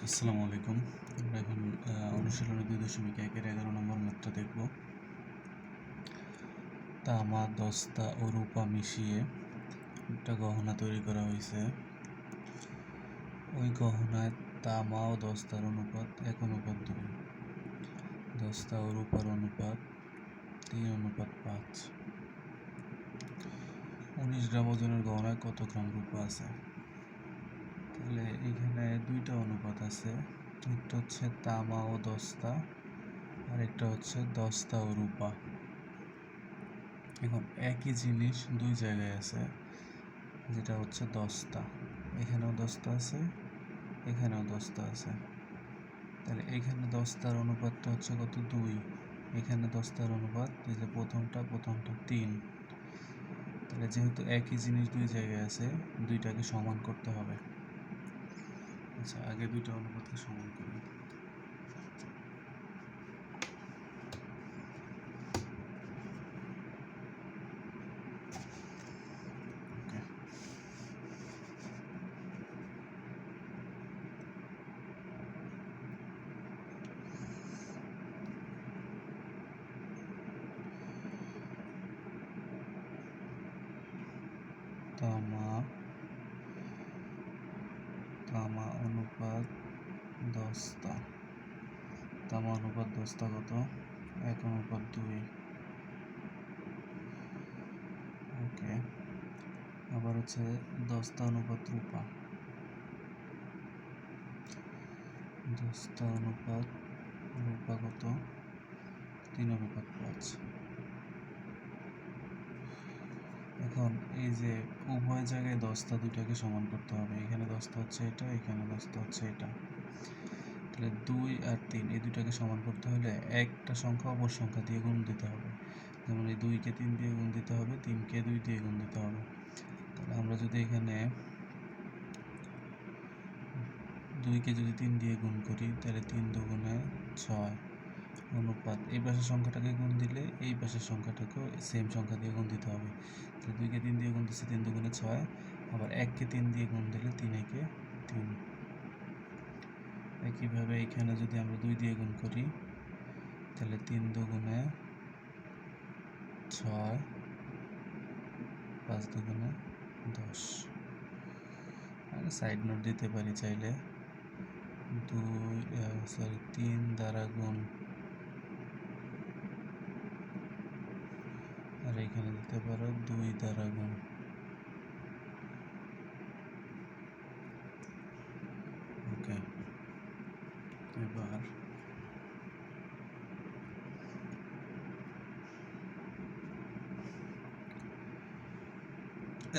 আসসালামু আলাইকুম। আমরা এখন অনুশীলনী 2.1-এর 11 নম্বর ম্যাথটা দেখব। তামা, দস্তা ও রূপা মিশিয়ে একটা গহনা তৈরি করা হয়েছে। ওই গহনায় তামা ও দস্তার অনুপাত 1:2, দস্তা ও রূপার অনুপাত 3:5। 19 গ্রাম ওজনের গহনায় কত গ্রাম রূপা আছে? তাহলে এখানে দুইটা অনুপাত আছে, একটা হচ্ছে তামা ও দস্তা আর একটা হচ্ছে দস্তা ও রূপা। এখন একই জিনিস দুই জায়গায় আছে, যেটা হচ্ছে দস্তা। এখানেও দস্তা আছে, এখানেও দস্তা আছে। তাহলে এখানে দস্তার অনুপাতটা হচ্ছে কত? 2। এখানে দস্তার অনুপাত, এই যে প্রথমটা 3। তাহলে যেহেতু একই জিনিস দুই জায়গায় আছে, দুইটাকে সমান করতে হবে। আচ্ছা, আগে দুইটা অনুপাতকে সমান করি। তামা অনুপাত দস্তা। তামা অনুপাত দস্তা কত? 1:2। ওকে। আবার হচ্ছে দস্তা অনুপাত রূপা। দস্তা অনুপাত রূপা কত? 3:5। এখন এই যে উভয় জায়গায় দস্তা দুইটাকে সমান করতে হবে। এখানে দস্তা হচ্ছে এটা, এখানে দস্তা হচ্ছে এটা। তাহলে 2 আর 3 এই দুইটাকে সমান করতে হলে একটা সংখ্যা অপর সংখ্যা দিয়ে গুণ দিতে হবে। যেমন এই 2কে 3 দিয়ে গুণ দিতে হবে, 3কে 2 দিয়ে গুণ দিতে হবে। তাহলে আমরা যদি এখানে 2কে যদি 3 দিয়ে গুণ করি, তাহলে 3 দুগুণে 6 অনুপাত এই পাশের সংখ্যাটাকে গুণ দিলে এই পাশের সংখ্যাটাকেও সেম সংখ্যা দিয়ে গুণ দিতে হবে। তাহলে 2কে 3 দিয়ে গুণ দিচ্ছে, 3 দুগুণে 6। আবার 1কে 3 দিয়ে গুণ দিলে 3 একে 3। একইভাবে এখানে যদি আমরা 2 দিয়ে গুণ করি, তাহলে 3 দুগুণে 6, 5 দুগুণে 10। আর সাইড নোট দিতে পারি চাইলে, 3 দ্বারা গুণ, আর এখানে দিতে পারো 2 দ্বারা গুণ। ওকে। এবার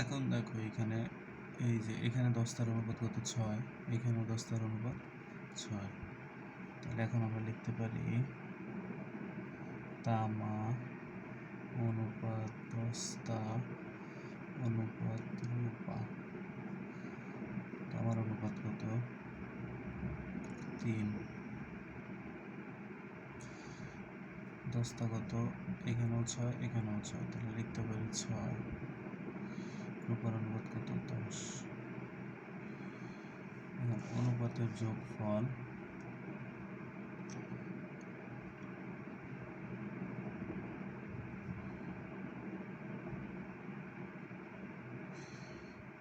এখন দেখো এখানে এই যে এখানে দস্তার অনুপাত কত? 6, এখানেও দস্তার অনুপাত 6। তাহলে এখন আমরা লিখতে পারি তামা অনুপাত দস্তা অনুপাত রূপা। তামার অনুপাত কত? 3। দস্তা কত? এখানেও 6, এখানেও 6। তাহলে লিখতে পারি 6। রূপার অনুপাত কত? 10। এখন অনুপাতের যোগফল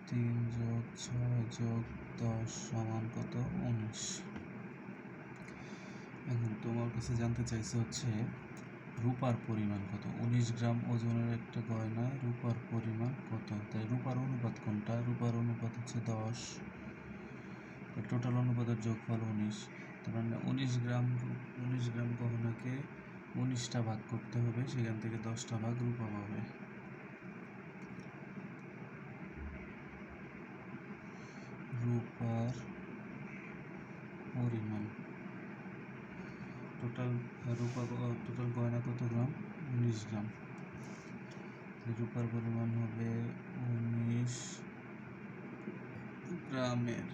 3 যোগ 6 যোগ 10 সমান কত? 19। এখন তোমার কাছে জানতে চাইছে হচ্ছে রূপার পরিমাণ কত। 19 গ্রাম ওজনের একটা গয়নায় রূপার পরিমাণ কত? তাই রূপার অনুপাত কোনটা? রূপার অনুপাত হচ্ছে 10। টোটাল অনুপাতের যোগফল 19। তার মানে 19 গ্রাম গহনাকে 19টা ভাগ করতে হবে, সেখান থেকে 10টা ভাগ রূপা পাবে। রূপার পরিমাণ টোটাল গয়না কত গ্রাম? 19 গ্রাম। রূপার পরিমাণ হবে 19 গ্রামের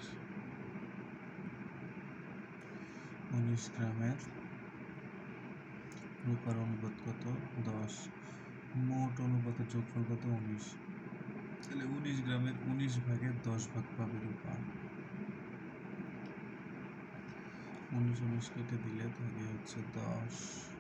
19 গ্রামের রূপার অনুপাত কত? 10। মোট অনুপাতের যোগফল কত? 19। তাহলে 19 গ্রামের 19 ভাগের 10 ভাগ পাবে রূপা। 19 19 কেটে দিলে থাকে হচ্ছে 10।